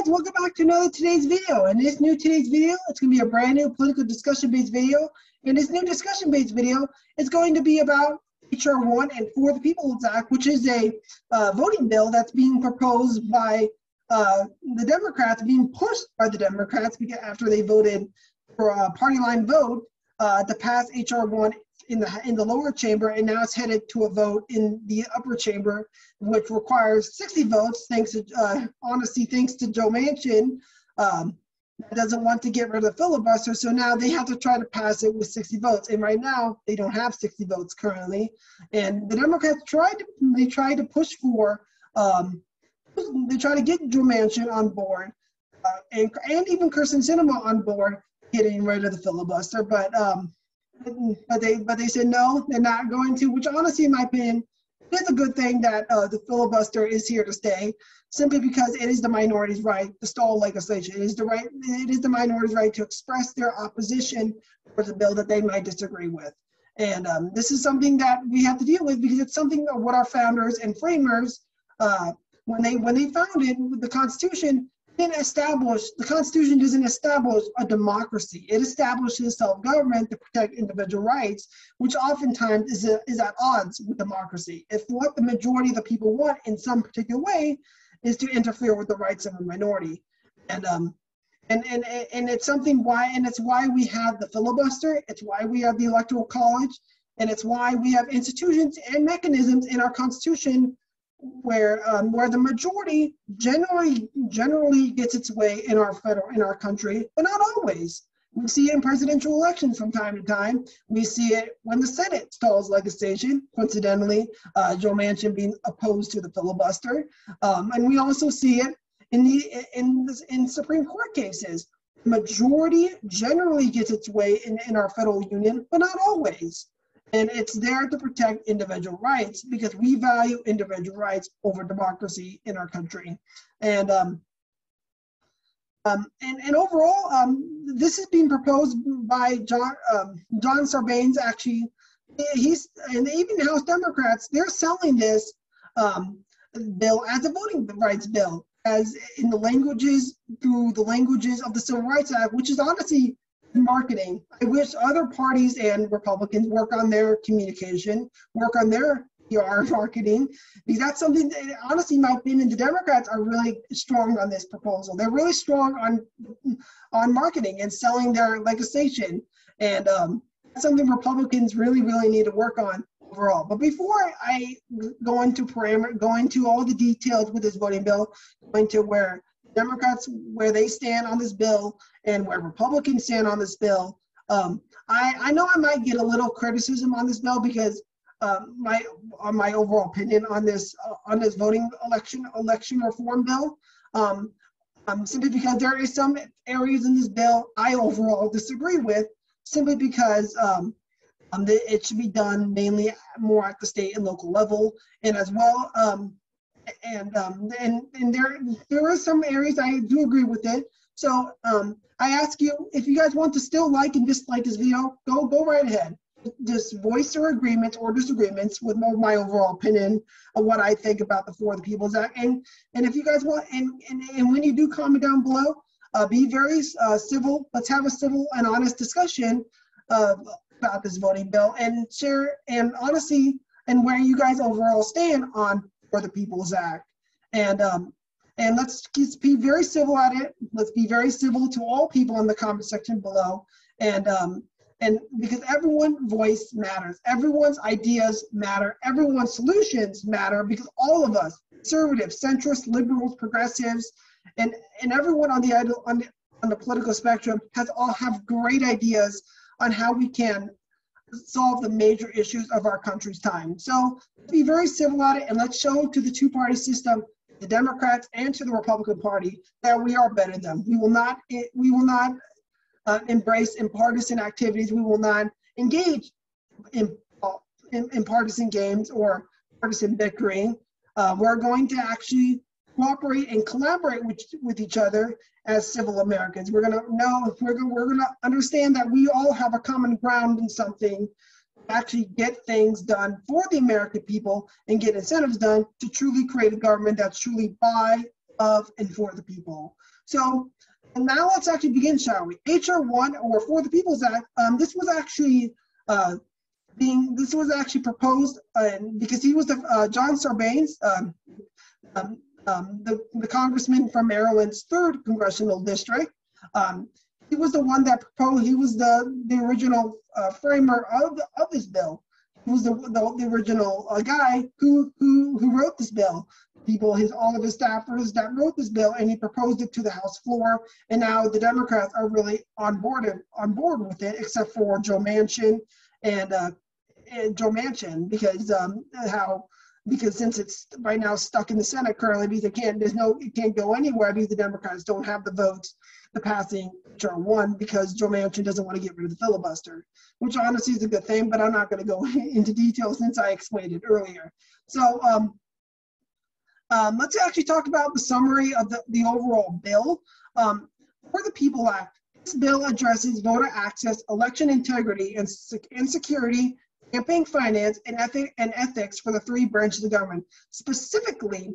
welcome back to today's video. In this today's video, it's going to be a brand new political discussion-based video. In this new discussion-based video, it's going to be about HR 1 and For the People's Act, which is a voting bill that's being proposed by the Democrats, being pushed by the Democrats because after they voted for a party line vote to pass HR 1 in the lower chamber, and now it's headed to a vote in the upper chamber, which requires 60 votes. Thanks to thanks to Joe Manchin, that doesn't want to get rid of the filibuster. So now they have to try to pass it with 60 votes. And right now they don't have 60 votes currently. And the Democrats tried to push for they try to get Joe Manchin on board and even Kirsten Sinema on board getting rid of the filibuster, but they said no, they're not going to, which honestly, in my opinion, is a good thing that the filibuster is here to stay, simply because it is the minority's right to stall legislation. It is the minority's right to express their opposition towards a bill that they might disagree with. And this is something that we have to deal with because it's something of what our founders and framers, when they founded the Constitution, the Constitution doesn't establish a democracy. It establishes self-government to protect individual rights, which oftentimes is at odds with democracy. If what the majority of the people want in some particular way is to interfere with the rights of a minority, and it's why we have the filibuster. It's why we have the Electoral College, and it's why we have institutions and mechanisms in our Constitution where the majority generally gets its way in our country, but not always. We see it in presidential elections from time to time. We see it when the Senate stalls legislation, coincidentally, Joe Manchin being opposed to the filibuster, and we also see it in Supreme Court cases. The majority generally gets its way in our federal union, but not always. And it's there to protect individual rights because we value individual rights over democracy in our country. And overall, this is being proposed by John Sarbanes. Actually, and even House Democrats, they're selling this bill as a voting rights bill, as in through the languages of the Civil Rights Act, which is honestly marketing. I wish other parties and Republicans work on their communication, work on their PR marketing, because that's something that, honestly, in my opinion, the Democrats are really strong on this proposal. They're really strong on marketing and selling their legislation, and that's something Republicans really need to work on overall. But before I go into all the details with this voting bill, go into where Democrats, where they stand on this bill and where Republicans stand on this bill. I know I might get a little criticism on this bill because my overall opinion on this voting election reform bill, simply because there is some areas in this bill I overall disagree with, simply because it should be done mainly more at the state and local level, and as well. And there are some areas I do agree with it. So I ask you, if you guys want to still like and dislike this video, go right ahead. Just voice your agreements or disagreements with my overall opinion of what I think about the For the People's Act. And if you guys want, and when you do comment down below, be very civil. Let's have a civil and honest discussion about this voting bill and share and where you guys overall stand on For the People's Act. And let's just be very civil at it. Let's be very civil to all people in the comment section below. And because everyone's voice matters, everyone's ideas matter, everyone's solutions matter, because all of us, conservatives, centrists, liberals, progressives, and everyone on the political spectrum have great ideas on how we can solve the major issues of our country's time. So be very civil at it, and let's show to the two-party system, the Democrats and to the Republican Party, that we are better than them. We will not embrace partisan activities. We will not engage in partisan games or partisan bickering. We're going to actually cooperate and collaborate with each other as civil Americans. We're gonna understand that we all have a common ground in something, actually get things done for the American people and get incentives done to truly create a government that's truly by, of, and for the people. So and now let's actually begin, shall we? H.R. 1, or For the People's Act, this was actually proposed because he was the John Sarbanes, the congressman from Maryland's 3rd congressional district. He was the one that proposed. He was the original framer of this bill. He was the original guy who wrote this bill. All of his staffers that wrote this bill, and he proposed it to the House floor. And now the Democrats are really on board with it, except for Joe Manchin because since it's right now stuck in the Senate currently, because it can't go anywhere because the Democrats don't have the votes to passing H.R. 1 because Joe Manchin doesn't want to get rid of the filibuster, which honestly is a good thing, but I'm not going to go into detail since I explained it earlier. So let's actually talk about the summary of the overall bill. For the People Act, this bill addresses voter access, election integrity, and security, campaign finance, and ethics for the 3 branches of government. Specifically,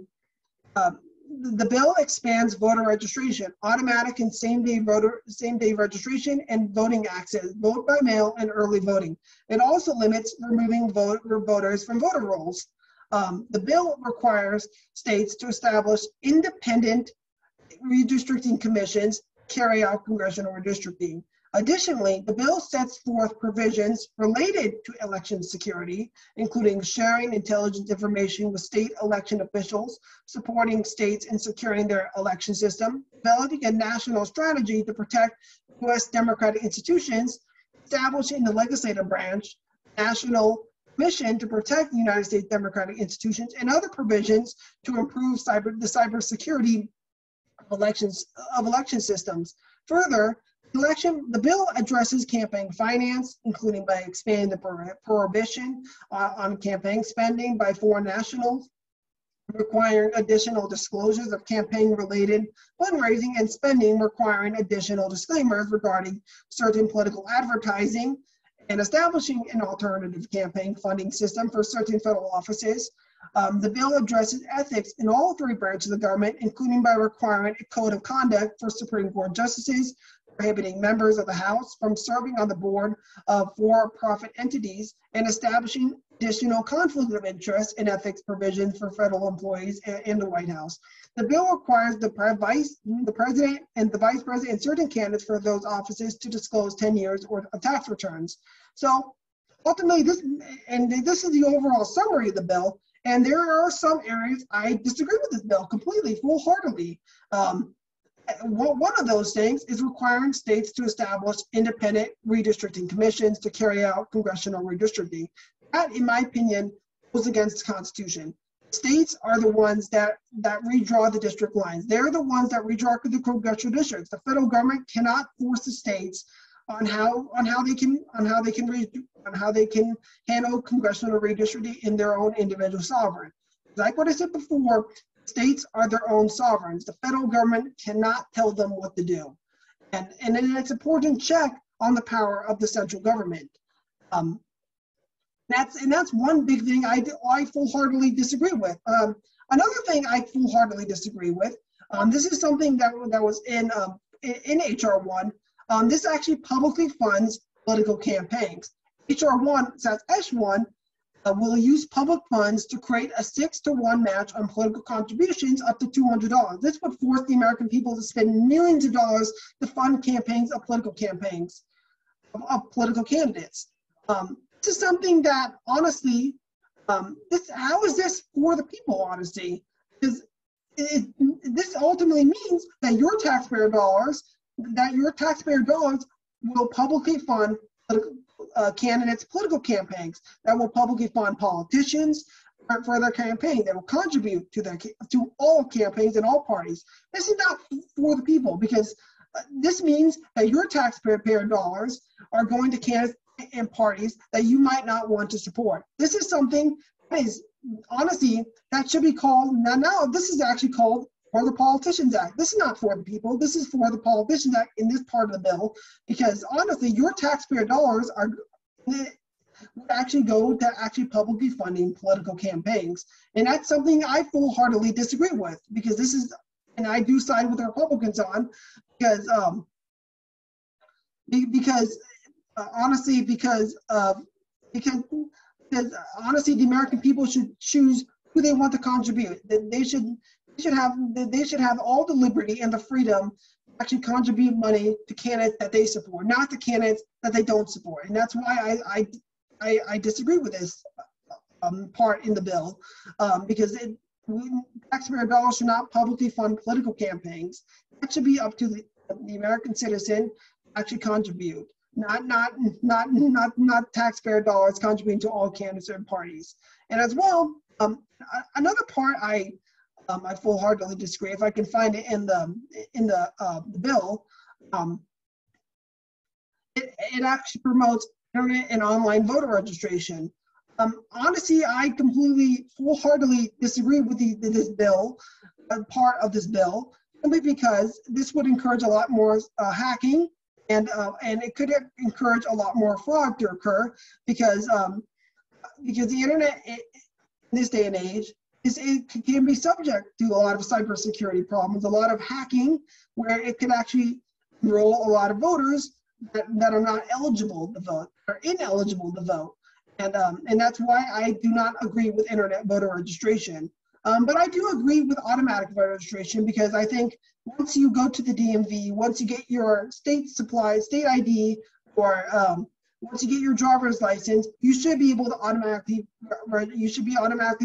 the bill expands voter registration, automatic and same-day registration, and voting access, vote by mail, and early voting. It also limits removing voters from voter rolls. The bill requires states to establish independent redistricting commissions to carry out congressional redistricting. Additionally, the bill sets forth provisions related to election security, including sharing intelligence information with state election officials, supporting states in securing their election system, developing a national strategy to protect U.S. democratic institutions, establishing the legislative branch, national mission to protect the United States democratic institutions, and other provisions to improve the cybersecurity of election systems. Further, the bill addresses campaign finance, including by expanding the prohibition on campaign spending by foreign nationals, requiring additional disclosures of campaign-related fundraising, and spending requiring additional disclaimers regarding certain political advertising, and establishing an alternative campaign funding system for certain federal offices. The bill addresses ethics in all 3 branches of government, including by requiring a code of conduct for Supreme Court justices, prohibiting members of the House from serving on the board of for-profit entities, and establishing additional conflict of interest and ethics provisions for federal employees in the White House. The bill requires the president and the vice president and certain candidates for those offices to disclose 10 years of tax returns. So ultimately, this is the overall summary of the bill. And there are some areas I disagree with this bill completely, full-heartedly. One of those things is requiring states to establish independent redistricting commissions to carry out congressional redistricting. That, in my opinion, goes against the Constitution. States are the ones that redraw the district lines. They're the ones that redraw the congressional districts. The federal government cannot force the states on how they can handle congressional redistricting in their own individual sovereign. Like what I said before, states are their own sovereigns. The federal government cannot tell them what to do. And it's important to check on the power of the central government. That's one big thing I full-heartedly disagree with. Another thing I full-heartedly disagree with, this is something that was in H.R. 1. This actually publicly funds political campaigns. H.R. 1 says H1 will use public funds to create a 6-to-1 match on political contributions up to $200. This would force the American people to spend millions of dollars to fund campaigns of political campaigns, of political candidates. This is something that, honestly, how is this for the people, honestly? Because this ultimately means that your taxpayer dollars will publicly fund candidates' political campaigns, that will publicly fund politicians for their campaign, that will contribute to all campaigns and all parties. This is not for the people, because this means that your taxpayer dollars are going to candidates and parties that you might not want to support. This is something that is, honestly, that should be called, now this is actually called for the Politicians Act. This is not for the people. This is for the Politicians Act in this part of the bill, because honestly, your taxpayer dollars would actually go to actually publicly funding political campaigns. And that's something I full-heartedly disagree with, because this is and I do side with the Republicans on, because because honestly, because honestly, the American people should choose who they want to contribute. They should have all the liberty and the freedom to actually contribute money to candidates that they support, not the candidates that they don't support. And that's why I disagree with this part in the bill, because taxpayer dollars should not publicly fund political campaigns. That should be up to the American citizen to actually contribute, not taxpayer dollars contributing to all candidates and parties. And as well, another part I full-heartedly disagree. If I can find it in the bill, it actually promotes internet and online voter registration. Honestly, I completely, full-heartedly disagree with this bill, part of this bill, simply because this would encourage a lot more hacking, and it could encourage a lot more fraud to occur, because the internet in this day and age it can be subject to a lot of cybersecurity problems, a lot of hacking, where it can actually enroll a lot of voters that are not eligible to vote, are ineligible to vote. And that's why I do not agree with internet voter registration. But I do agree with automatic voter registration, because I think once you go to the DMV, once you get your state ID, or once you get your driver's license, you should be able to automatically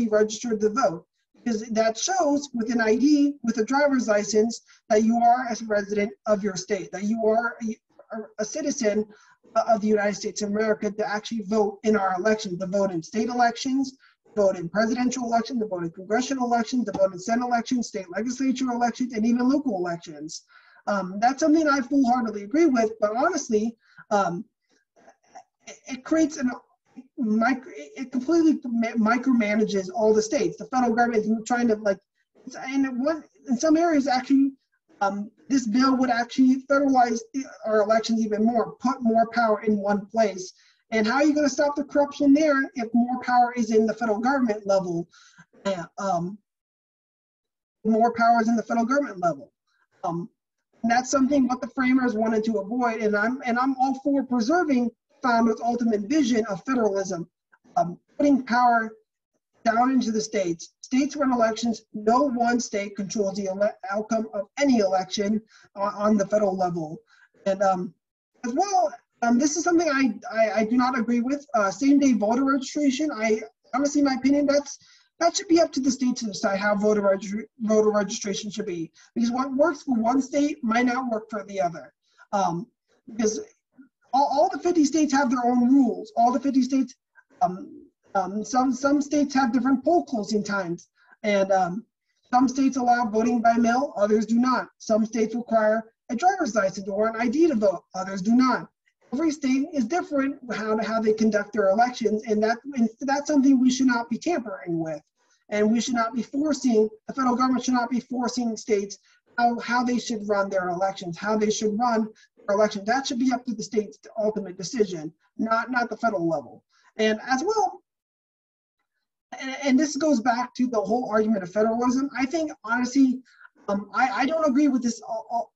registered to vote, because that shows with an ID, with a driver's license, that you are a resident of your state, that you are a citizen of the United States of America, to actually vote in our elections, to vote in state elections, vote in presidential elections, to vote in congressional elections, to vote in Senate elections, state legislature elections, and even local elections. That's something I full-heartedly agree with, but honestly, it creates it completely micromanages all the states. The federal government is trying to in some areas actually, this bill would actually federalize our elections even more, put more power in one place. And how are you going to stop the corruption there if more power is in the federal government level? More power is in the federal government level. And that's something what the framers wanted to avoid. And I'm all for preserving founder's ultimate vision of federalism, putting power down into the states. States run elections. No one state controls the outcome of any election on the federal level. And as well, this is something I do not agree with. Same-day voter registration. Honestly, in my opinion, that should be up to the state to decide how voter registration should be, because what works for one state might not work for the other. Because all the 50 states have their own rules. All the 50 states, some states have different poll closing times, and some states allow voting by mail, others do not. Some states require a driver's license or an ID to vote, others do not. Every state is different how they conduct their elections, and that's something we should not be tampering with. And we should not be forcing, the federal government should not be forcing states how they should run their elections, how they should run their elections. That should be up to the state's ultimate decision, not the federal level. And as well, and this goes back to the whole argument of federalism. I think, honestly, I don't agree with this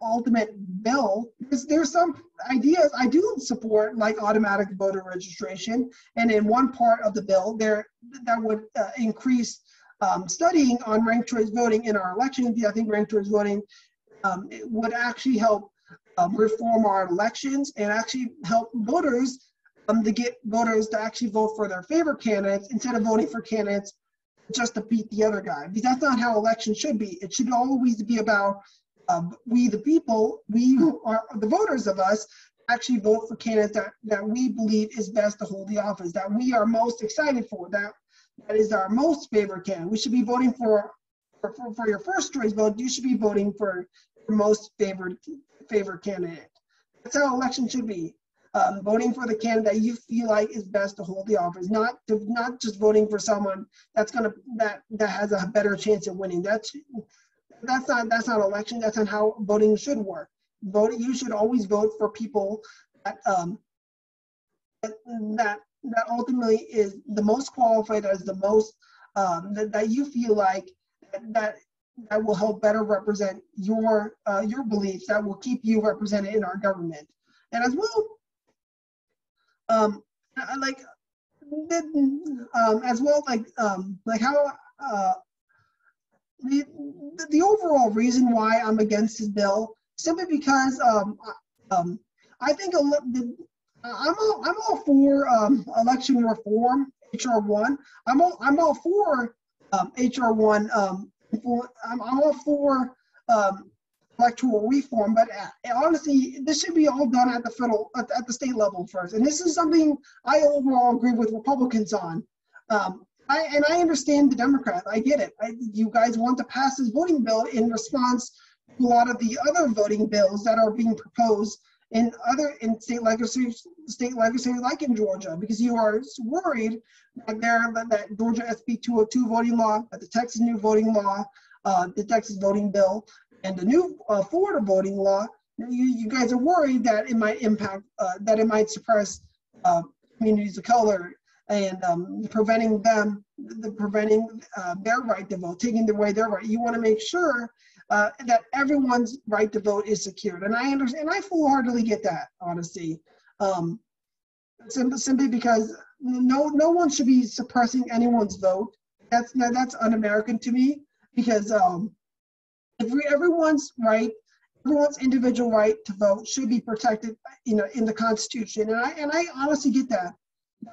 ultimate bill, because there's some ideas I do support, like automatic voter registration. And in one part of the bill, that would increase studying on ranked choice voting in our elections. I think ranked choice voting it would actually help reform our elections and actually help voters to get voters to actually vote for their favorite candidates instead of voting for candidates just to beat the other guy. Because that's not how elections should be. It should always be about we the people, we who are the voters of us, actually vote for candidates that we believe is best to hold the office, that we are most excited for, that is our most favorite candidate. We should be voting for your first choice vote. You should be voting for your most favorite candidate. That's how elections should be. Voting for the candidate that you feel like is best to hold the office, not just voting for someone that has a better chance of winning. That's not election. That's not how voting should work. You should always vote for people that ultimately is the most qualified, that is the most that you feel like that that will help better represent your beliefs, that will keep you represented in our government. And as well, I like as well, like how the overall reason why I'm against this bill, simply because I think I'm all for election reform, HR 1. I'm all for HR 1. I'm all for electoral reform, but honestly, this should be all done at the federal, at the state level first. And this is something I overall agree with Republicans on. I understand the Democrats. I get it. You guys want to pass this voting bill in response to a lot of the other voting bills that are being proposed in state legislatures like in Georgia, because you are worried that Georgia SB 202 voting law, that the Texas new voting law, the Texas voting bill, and the new Florida voting law, you guys are worried that it might impact, that it might suppress communities of color and preventing their right to vote, taking away their right. You want to make sure that everyone's right to vote is secured, and I understand. I full-heartedly get that, honestly. Simply because no one should be suppressing anyone's vote. That's un-American to me, because everyone's individual right to vote should be protected, in the Constitution, and I honestly get that.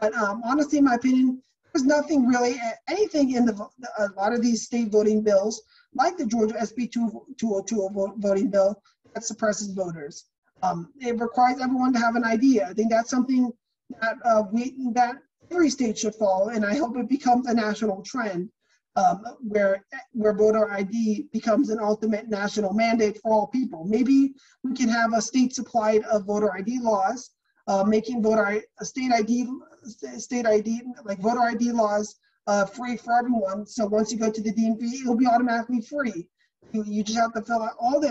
But honestly, in my opinion, there's nothing really, anything in a lot of these state voting bills, like the Georgia SB 202 voting bill, that suppresses voters. It requires everyone to have an ID. I think that's something that that every state should follow, and I hope it becomes a national trend, where voter ID becomes an ultimate national mandate for all people. Maybe we can have a state supplied of voter ID laws, making state ID like voter ID laws free for everyone. So once you go to the DMV, it'll be automatically free. You just have to fill out all the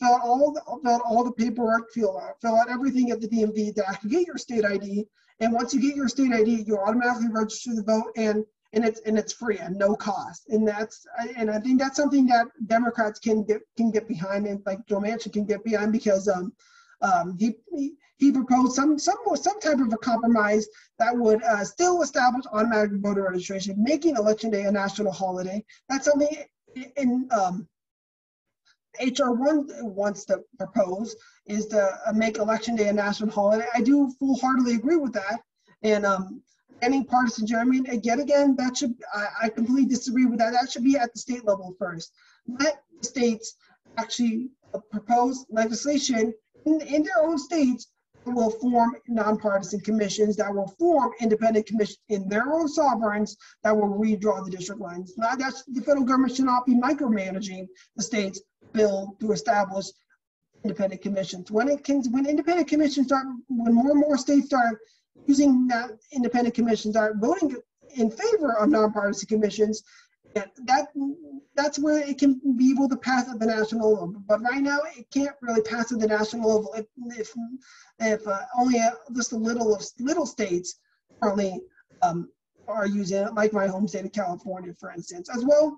fill out all the paperwork, fill out everything at the DMV to actually get your state ID. And once you get your state ID, you automatically register the vote, and it's free and no cost. And I think that's something that Democrats can get behind, and like Joe Manchin can get behind, because he proposed some type of a compromise that would still establish automatic voter registration, making Election Day a national holiday. That's something in HR 1 wants to propose, is to make Election Day a national holiday. I do full-heartedly agree with that. And any partisan gerrymandering, again, that should, I completely disagree with that. That should be at the state level first. Let the states actually propose legislation in their own states that will form nonpartisan commissions, that will form independent commissions in their own sovereigns, that will redraw the district lines. Now, the federal government should not be micromanaging the states' bill to establish independent commissions. When independent commissions when more and more states start using that independent commissions, are voting in favor of nonpartisan commissions, that's where it can be able to pass at the national level. But right now, it can't really pass at the national level if only just a little states currently are using it, like my home state of California, for instance. As well,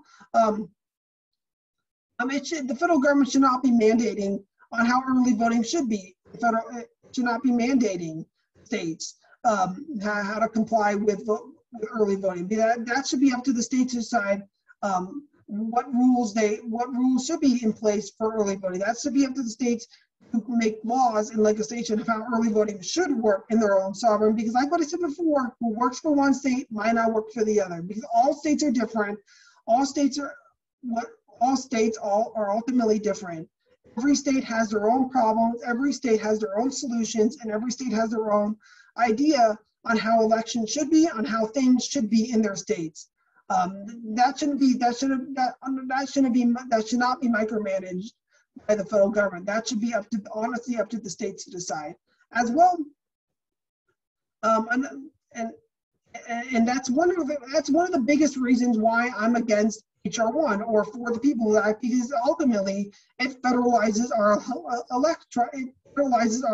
the federal government should not be mandating on how early voting should be. It should not be mandating states how to comply with early voting. That should be up to the states to decide what rules should be in place for early voting. That should be up to the states to make laws and legislation of how early voting should work in their own sovereign. Because like what I said before, what works for one state might not work for the other. Because all states are different. All states are ultimately different. Every state has their own problems. Every state has their own solutions, and every state has their own idea on how elections should be, on how things should be in their states. That should not be micromanaged by the federal government. That should be honestly up to the states to decide. As well, and that's one of the biggest reasons why I'm against HR 1 or for the People Act, because ultimately it federalizes our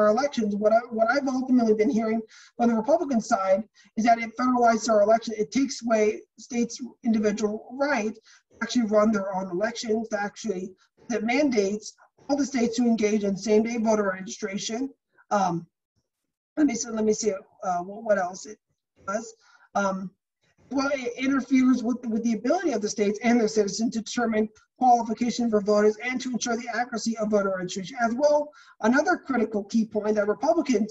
elections. What I've ultimately been hearing from the Republican side is that it federalizes our election. It takes away states' individual right to actually run their own elections, that mandates all the states to engage in same-day voter registration. Let me see what else it does. Well, it interferes with the ability of the states and their citizens to determine qualification for voters and to ensure the accuracy of voter registration. As well, another critical key point that reason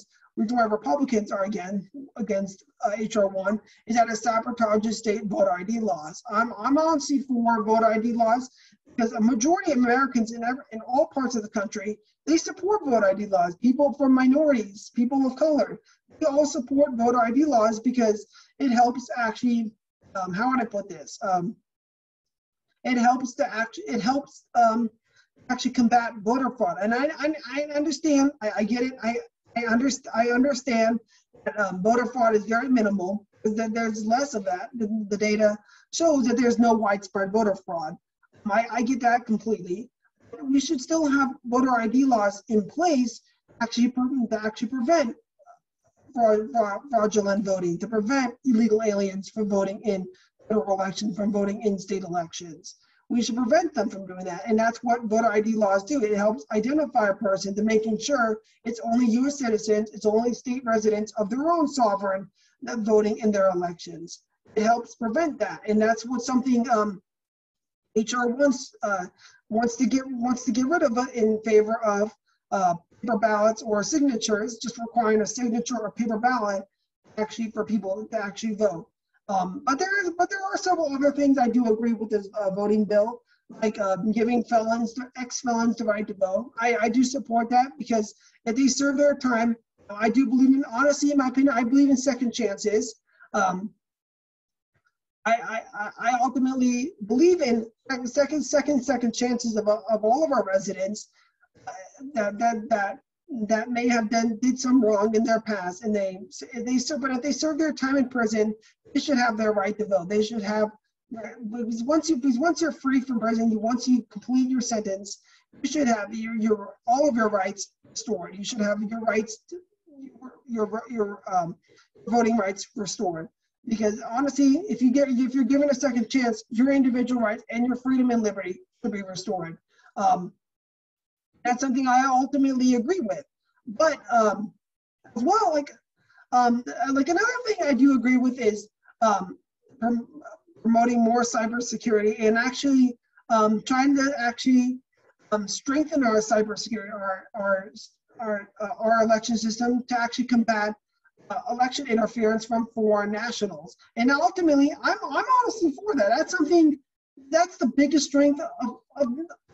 why Republicans are against HR 1 is that it sabotages state voter ID laws. I'm honestly for voter ID laws because a majority of Americans in all parts of the country, they support voter ID laws. People from minorities, people of color, they all support voter ID laws because it helps actually, how would I put this? It helps actually combat voter fraud. And I understand, I get it, I understand that voter fraud is very minimal, that there's less of that. The data shows that there's no widespread voter fraud. I get that completely. We should still have voter ID laws in place to actually prevent fraudulent voting, to prevent illegal aliens from voting in federal elections, from voting in state elections. We should prevent them from doing that. And that's what voter ID laws do. It helps identify a person to making sure it's only U.S. citizens, it's only state residents of their own sovereign that voting in their elections. It helps prevent that. And that's what something HR wants to get rid of it in favor of paper ballots or signatures, just requiring a signature or paper ballot actually for people to actually vote. But there are several other things I do agree with this voting bill, like giving ex-felons the right to vote. I do support that because if they serve their time, I do believe in, honestly, in my opinion, I believe in second chances. I ultimately believe in second chances of all of our residents that may have did some wrong in their past, and but if they serve their time in prison, they should have their right to vote. They should have, because once you're free from prison, once you complete your sentence, you should have all of your rights restored. You should have your rights, your voting rights restored. Because honestly, if you're given a second chance, your individual rights and your freedom and liberty should be restored. That's something I ultimately agree with. But as well, like another thing I do agree with is promoting more cybersecurity and actually trying to actually strengthen our cybersecurity, our election system to actually combat election interference from foreign nationals. And ultimately, I'm honestly for that. That's the biggest strength of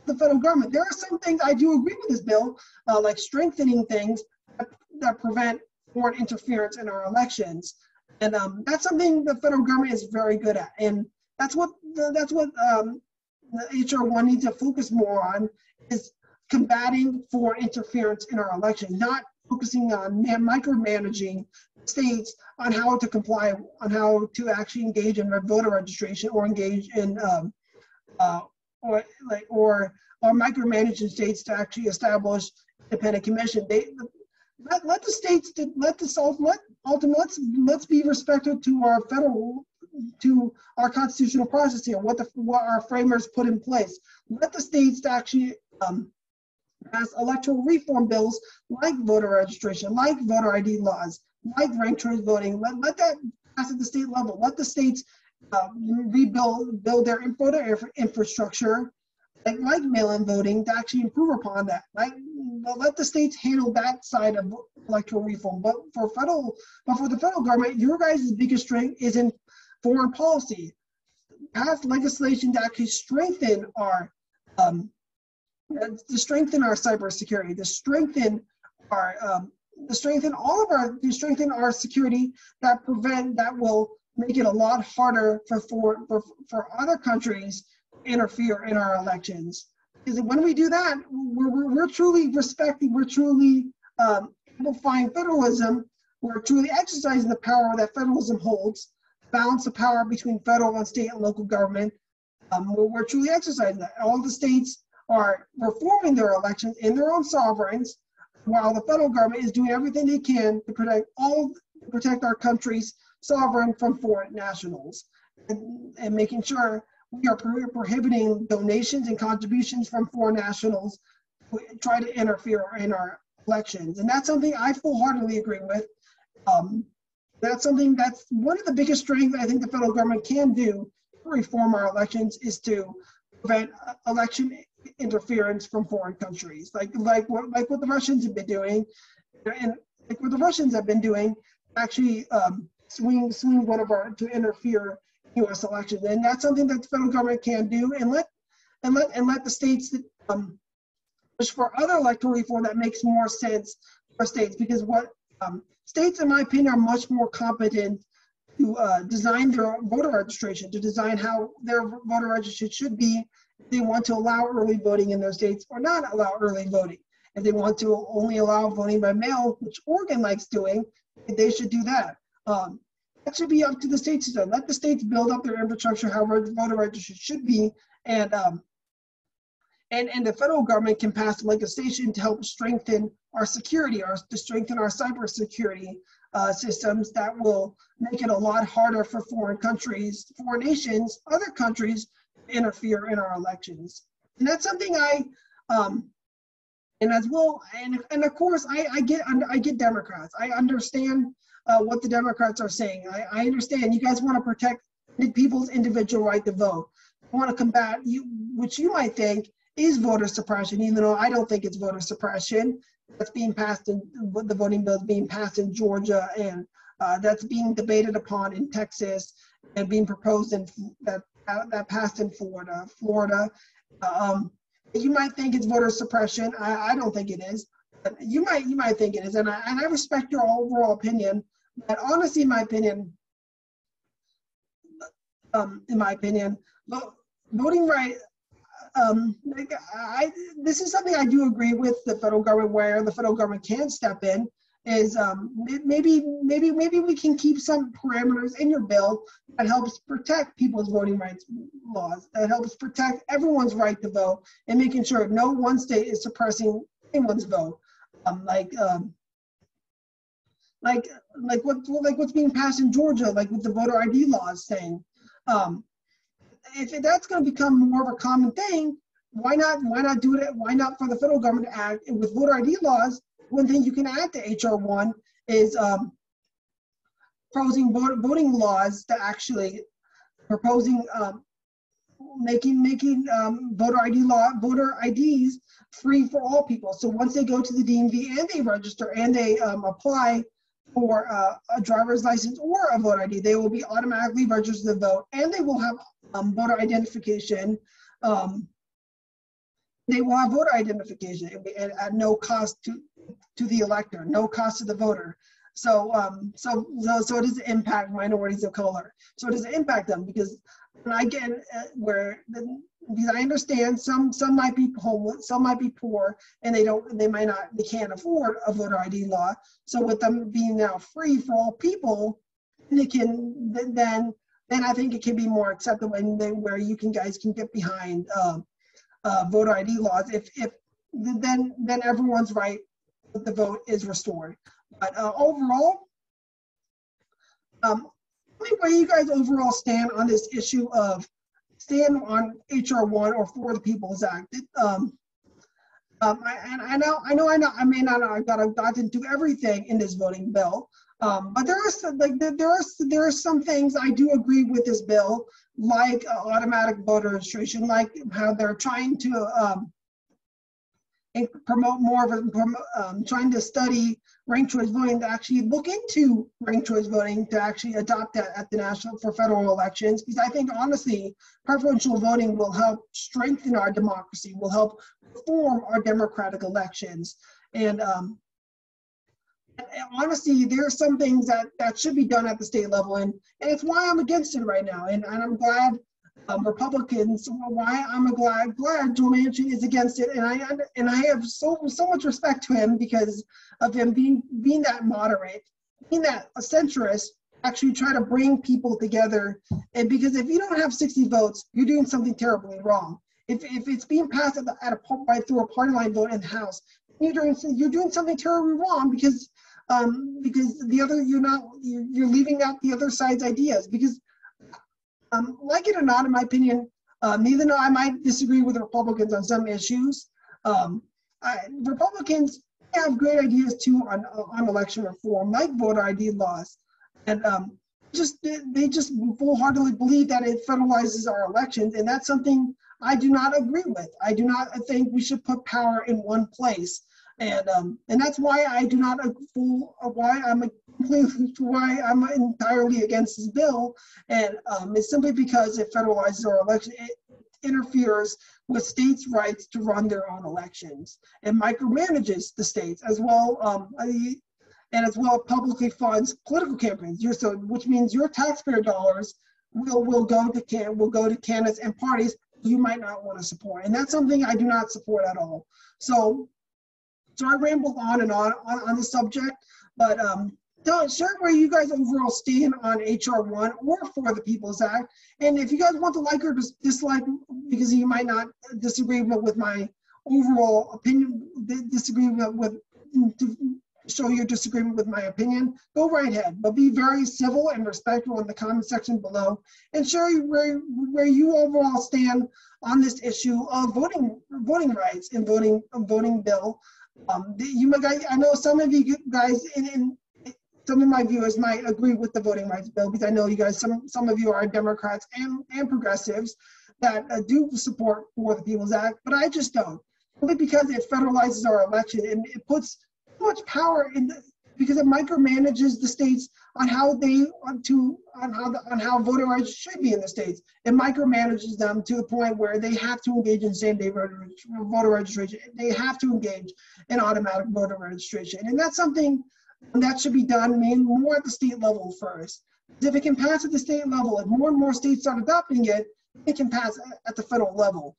the federal government. There are some things I do agree with this bill, like strengthening things that prevent foreign interference in our elections. And that's something the federal government is very good at. And that's what the HR 1 needs to focus more on, is combating foreign interference in our election, not focusing on micromanaging states on how to comply, on how to actually engage in voter registration or engage in or micromanaging states to actually establish independent commission. Let the states let's be respectful to our constitutional process here, what our framers put in place. Let the states to actually pass electoral reform bills like voter registration, like voter ID laws, like ranked choice voting. Let that pass at the state level. Let the states build their voter infrastructure, like mail-in voting, to actually improve upon that. Let the states handle that side of electoral reform. But for the federal government, your guys' biggest strength is in foreign policy. Pass legislation to actually strengthen our cybersecurity, to strengthen our security, that will make it a lot harder for other countries to interfere in our elections. Because when we do that, we're truly amplifying federalism. We're truly exercising the power that federalism holds, balance the power between federal and state and local government, we're truly exercising that. All the states are performing their elections in their own sovereigns, while the federal government is doing everything they can to protect our country's sovereign from foreign nationals, and making sure we are prohibiting donations and contributions from foreign nationals who try to interfere in our elections. And that's something I full-heartedly agree with. That's one of the biggest strengths I think the federal government can do to reform our elections, is to prevent election interference from foreign countries, like what the Russians have been doing, and like what the Russians have been doing, actually swing to interfere in U.S. elections. And that's something that the federal government can do, and let the states push for other electoral reform that makes more sense for states, because what states, in my opinion, are much more competent to design their voter registration, to design how their voter registration should be, if they want to allow early voting in their states or not allow early voting. If they want to only allow voting by mail, which Oregon likes doing, they should do that. That should be up to the states to do. Let the states build up their infrastructure, how voter registration should be, and the federal government can pass legislation to help strengthen our security, to strengthen our cybersecurity systems that will make it a lot harder for foreign countries, foreign nations, other countries to interfere in our elections. And that's something and as well, and of course, I get Democrats. I understand what the Democrats are saying. I understand you guys want to protect people's individual right to vote. You want to combat which you might think is voter suppression, even though I don't think it's voter suppression. That's being passed in the voting bill is being passed in Georgia, and that's being debated upon in Texas, and being proposed in that passed in Florida. You might think it's voter suppression. I don't think it is, but you might think it is, and I respect your overall opinion. But honestly, in my opinion, voting right. This is something I do agree with the federal government, where the federal government can step in. Is maybe we can keep some parameters in your bill that helps protect people's voting rights laws, that helps protect everyone's right to vote, and making sure no one state is suppressing anyone's vote. Like what's being passed in Georgia, like with the voter ID laws saying. If that's going to become more of a common thing, why not do it? Why not for the federal government to act with voter ID laws? One thing you can add to HR 1 is proposing voting laws that actually making voter IDs free for all people. So once they go to the DMV and they register and they apply for a driver's license or a voter ID, they will be automatically registered to vote, and they will have voter identification. They will have voter identification at no cost to the elector, no cost to the voter. So it doesn't impact minorities of color. So it doesn't impact them, because I get because I understand some might be homeless, some might be poor, and they can't afford a voter ID law. So with them being now free for all people, they can then I think it can be more acceptable, and where guys can get behind voter ID laws if then everyone's right to the vote is restored. But overall, where you guys overall stand on this issue of stand on HR 1 or for the People's Act? I may not have got to do everything in this voting bill, but there are some things I do agree with this bill, like automatic voter registration, like how they're trying to promote more of trying to study ranked choice voting, to actually look into ranked choice voting, to actually adopt that at the national for federal elections, because I think honestly preferential voting will help strengthen our democracy, will help reform our democratic elections, and honestly there are some things that should be done at the state level, and it's why I'm against it right now, and I'm glad Republicans, why I'm glad Joe Manchin is against it, and I have so much respect to him because of him being that moderate, being that a centrist, actually try to bring people together. And because if you don't have 60 votes, you're doing something terribly wrong. If it's being passed through a party line vote in the House, you're doing something terribly wrong because you're leaving out the other side's ideas. Because like it or not, in my opinion, even though I might disagree with the Republicans on some issues, Republicans have great ideas too on election reform, like voter ID laws, and they just full-heartedly believe that it federalizes our elections, and that's something I do not agree with. I do not think we should put power in one place, and that's why I do not why I'm entirely against this bill, and it's simply because it federalizes our election. It interferes with states' rights to run their own elections and micromanages the states as well, and as well publicly funds political campaigns. Which means your taxpayer dollars will go to candidates and parties you might not want to support, and that's something I do not support at all. So I rambled on and on the subject, but share where you guys overall stand on HR 1 or for the People's Act. And if you guys want to like or dislike, because you might not disagree with my overall opinion, to show your disagreement with my opinion, go right ahead. But be very civil and respectful in the comment section below, and share where you overall stand on this issue of voting rights and voting bill. I know some of you guys in some of my viewers might agree with the voting rights bill, because I know you guys, some of you are Democrats and progressives that do support for the People's Act, but I just don't. Simply because it federalizes our election and it puts too much power because it micromanages the states on how voting rights should be in the states. It micromanages them to the point where they have to engage in same-day voter registration. They have to engage in automatic voter registration, and that's something that should be done more at the state level first. If it can pass at the state level, if more and more states start adopting it, it can pass at the federal level.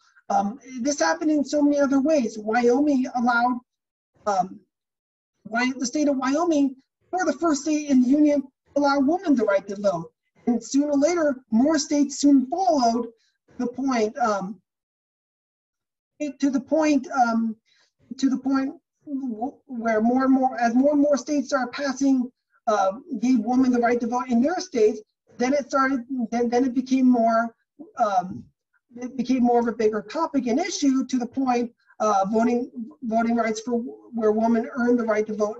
This happened in so many other ways. Wyoming allowed, the state of Wyoming, for the first state in the union, allowed women the right to vote. And sooner or later, more states soon followed the point, to the point where more and more states started passing, gave women the right to vote in their states, then it became more of a bigger topic and issue, to the point voting rights for where women earn the right to vote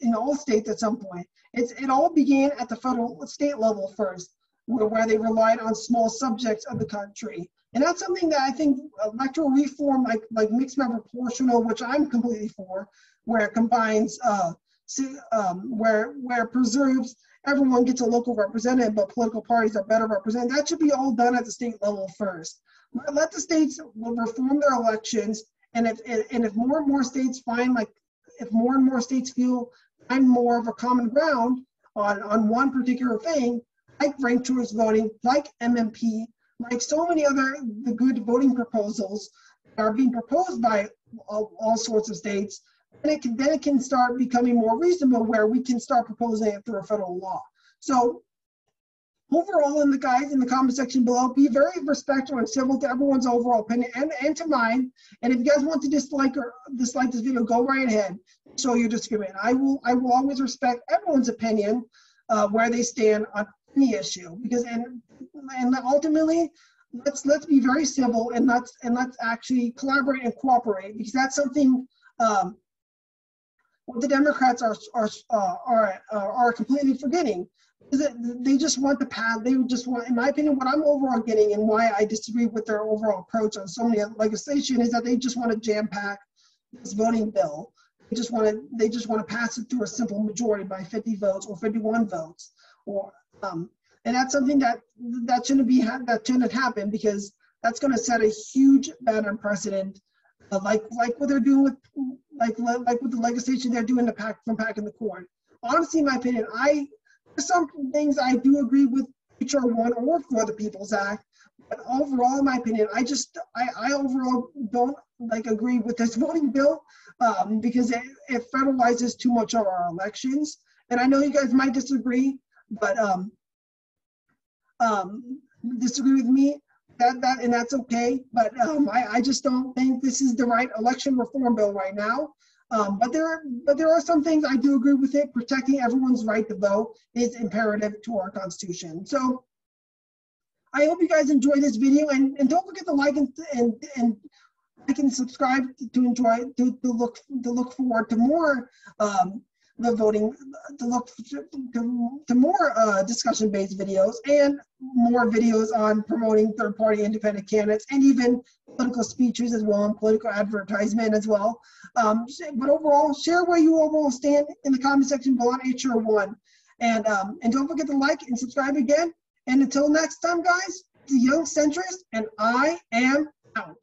in all states at some point. It all began at the state level first, where they relied on small subjects of the country. And that's something that I think electoral reform, like mixed member proportional, which I'm completely for, where it combines, where it preserves everyone gets a local representative, but political parties are better represented. That should be all done at the state level first. Let the states reform their elections, and if more and more states find more of a common ground on one particular thing, like ranked choice voting, like MMP, like so many other good voting proposals that are being proposed by all sorts of states, and then it can start becoming more reasonable, where we can start proposing it through a federal law. So overall, in the comment section below, be very respectful and civil to everyone's overall opinion and to mine. And if you guys want to dislike this video, go right ahead, show your disagreement. I will always respect everyone's opinion, where they stand on any issue, because and ultimately, let's be very civil, and let's actually collaborate and cooperate, because that's something what the Democrats are completely forgetting. Is that they just want the path. They just want, in my opinion, what I'm overall getting, and why I disagree with their overall approach on so many legislation, is that they just want to jam-pack this voting bill. They just want to pass it through a simple majority by 50 votes or 51 votes, and that's something that shouldn't happen, because that's going to set a huge bad precedent, like what they're doing with with the legislation they're doing from packing the court. Honestly, in my opinion, there's some things I do agree with HR 1 or for the People's Act, but overall, in my opinion, I overall don't agree with this voting bill, because it federalizes too much of our elections. And I know you guys might disagree, but disagree with me, and that's okay. But I just don't think this is the right election reform bill right now. But there are some things I do agree with it. Protecting everyone's right to vote is imperative to our Constitution. So I hope you guys enjoy this video, and don't forget to like and like and subscribe to enjoy to look forward to more the voting, to look to more discussion-based videos and more videos on promoting third-party independent candidates and even political speeches as well and political advertisement as well. But overall, share where you overall stand in the comment section below on HR 1. And don't forget to like and subscribe again. And until next time, guys, the Young Centrist, and I am out.